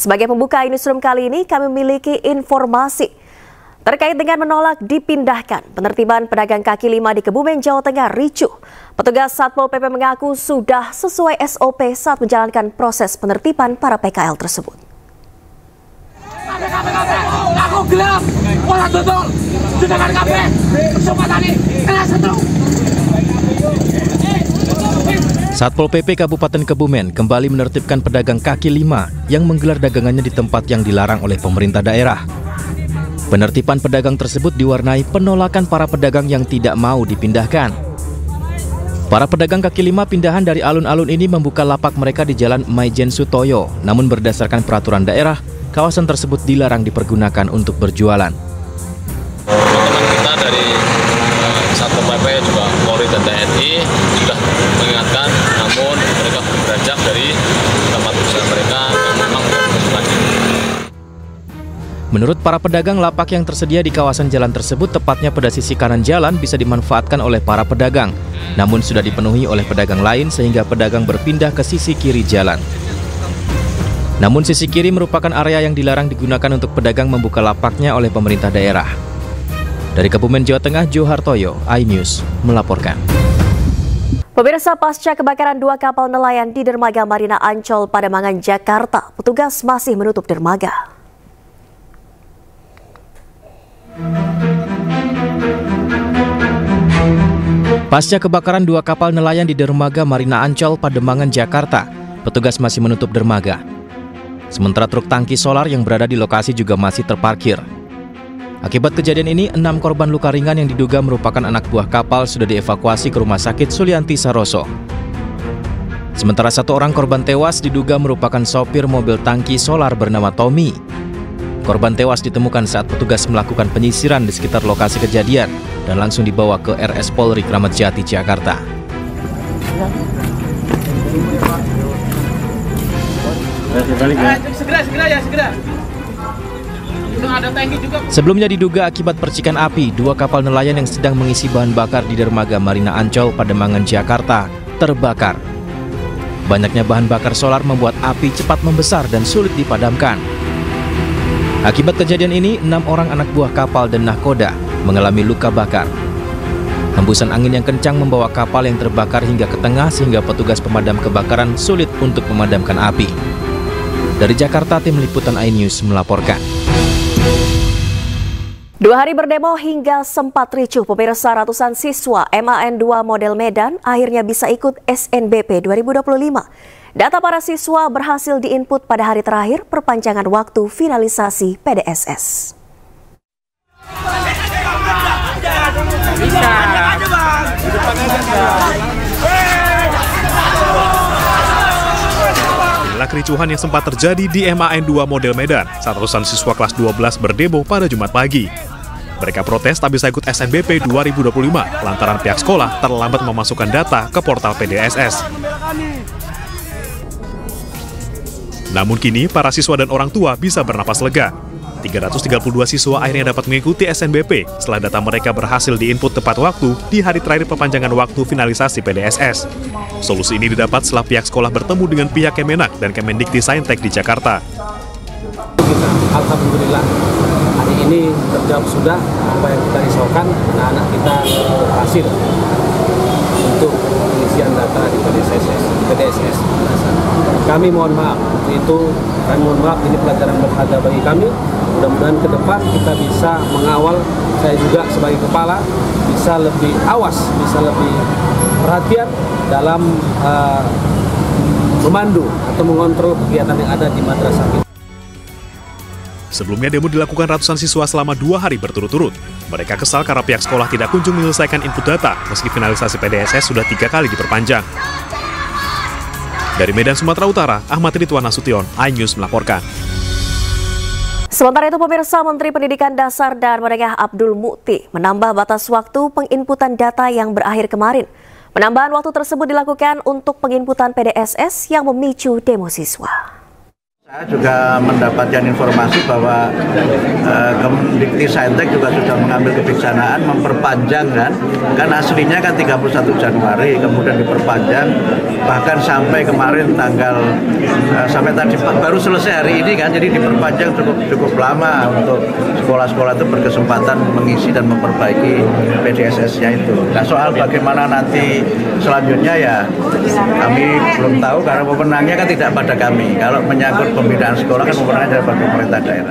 Sebagai pembuka newsroom kali ini, kami memiliki informasi terkait dengan menolak dipindahkan penertiban pedagang kaki lima di Kebumen, Jawa Tengah ricuh. Petugas Satpol PP mengaku sudah sesuai SOP saat menjalankan proses penertiban para PKL tersebut. Aku gelap, pola tutup, dengan kafe, sobat tadi, kelas satu. Satpol PP Kabupaten Kebumen kembali menertibkan pedagang kaki lima yang menggelar dagangannya di tempat yang dilarang oleh pemerintah daerah. Penertiban pedagang tersebut diwarnai penolakan para pedagang yang tidak mau dipindahkan. Para pedagang kaki lima pindahan dari alun-alun ini membuka lapak mereka di Jalan Maijen Sutoyo, namun berdasarkan peraturan daerah, kawasan tersebut dilarang dipergunakan untuk berjualan. Teman-teman kita dari Satpol PP juga Polri dan TNI sudah mengingatkan, namun mereka belum beranjak dari tempat usaha mereka yang memang berkebutuhan. Menurut para pedagang, lapak yang tersedia di kawasan jalan tersebut tepatnya pada sisi kanan jalan bisa dimanfaatkan oleh para pedagang, namun sudah dipenuhi oleh pedagang lain sehingga pedagang berpindah ke sisi kiri jalan. Namun sisi kiri merupakan area yang dilarang digunakan untuk pedagang membuka lapaknya oleh pemerintah daerah. Dari Kebumen, Jawa Tengah, Johartoyo, iNews melaporkan. Pemirsa, pasca kebakaran 2 kapal nelayan di dermaga Marina Ancol, Pademangan, Jakarta, petugas masih menutup dermaga. Pasca kebakaran 2 kapal nelayan di dermaga Marina Ancol, Pademangan, Jakarta, petugas masih menutup dermaga. Sementara truk tangki solar yang berada di lokasi juga masih terparkir. Akibat kejadian ini, 6 korban luka ringan yang diduga merupakan anak buah kapal sudah dievakuasi ke Rumah Sakit Sulianti Saroso. Sementara 1 orang korban tewas diduga merupakan sopir mobil tangki solar bernama Tommy. Korban tewas ditemukan saat petugas melakukan penyisiran di sekitar lokasi kejadian dan langsung dibawa ke RS Polri Kramat Jati, Jakarta. Segera. Ada tangki juga. Sebelumnya diduga akibat percikan api, 2 kapal nelayan yang sedang mengisi bahan bakar di dermaga Marina Ancol, Pademangan, Jakarta terbakar. Banyaknya bahan bakar solar membuat api cepat membesar dan sulit dipadamkan. Akibat kejadian ini, 6 orang anak buah kapal dan nahkoda mengalami luka bakar. Hembusan angin yang kencang membawa kapal yang terbakar hingga ke tengah sehingga petugas pemadam kebakaran sulit untuk memadamkan api. Dari Jakarta, tim liputan iNews melaporkan. 2 hari berdemo hingga sempat ricuh, pemirsa. Ratusan siswa MAN 2 model Medan akhirnya bisa ikut SNBP 2025. Data para siswa berhasil diinput pada hari terakhir perpanjangan waktu finalisasi PDSS. Inilah kericuhan yang sempat terjadi di MAN 2 model Medan saat ratusan siswa kelas 12 berdemo pada Jumat pagi. Mereka protes tak bisa ikut SNBP 2025 lantaran pihak sekolah terlambat memasukkan data ke portal PDSS. Namun kini para siswa dan orang tua bisa bernapas lega. 332 siswa akhirnya dapat mengikuti SNBP setelah data mereka berhasil diinput tepat waktu di hari terakhir perpanjangan waktu finalisasi PDSS. Solusi ini didapat setelah pihak sekolah bertemu dengan pihak Kemenak dan Kemendikti-Saintek di Jakarta. Alhamdulillah, hari ini terjawab sudah apa yang kita risaukan. Anak-anak kita berhasil untuk pengisian data di PDSS. Kami mohon maaf, ini pelajaran berharga bagi kami. Mudah-mudahan ke depan kita bisa mengawal, saya juga sebagai kepala bisa lebih awas, bisa lebih perhatian dalam memandu atau mengontrol kegiatan yang ada di madrasah kita. Sebelumnya demo dilakukan ratusan siswa selama 2 hari berturut-turut. Mereka kesal karena pihak sekolah tidak kunjung menyelesaikan input data meski finalisasi PDSS sudah 3 kali diperpanjang. Dari Medan, Sumatera Utara, Ahmad Ridwan Nasution, iNews melaporkan. Sementara itu, pemirsa, Menteri Pendidikan Dasar dan Menengah Abdul Mukti menambah batas waktu penginputan data yang berakhir kemarin. Penambahan waktu tersebut dilakukan untuk penginputan PDSS yang memicu demo siswa. Saya juga mendapatkan informasi bahwa Kemdikti-Saintek juga sudah mengambil kebijaksanaan memperpanjang kan aslinya kan 31 Januari kemudian diperpanjang bahkan sampai kemarin sampai tadi baru selesai hari ini kan, jadi diperpanjang cukup lama untuk sekolah-sekolah itu berkesempatan mengisi dan memperbaiki PDSS-nya itu. Nah, soal bagaimana nanti selanjutnya ya kami belum tahu karena pemenangnya kan tidak pada kami. Kalau menyangkut pembinaan sekolah kan pemenangnya dari pemerintah daerah.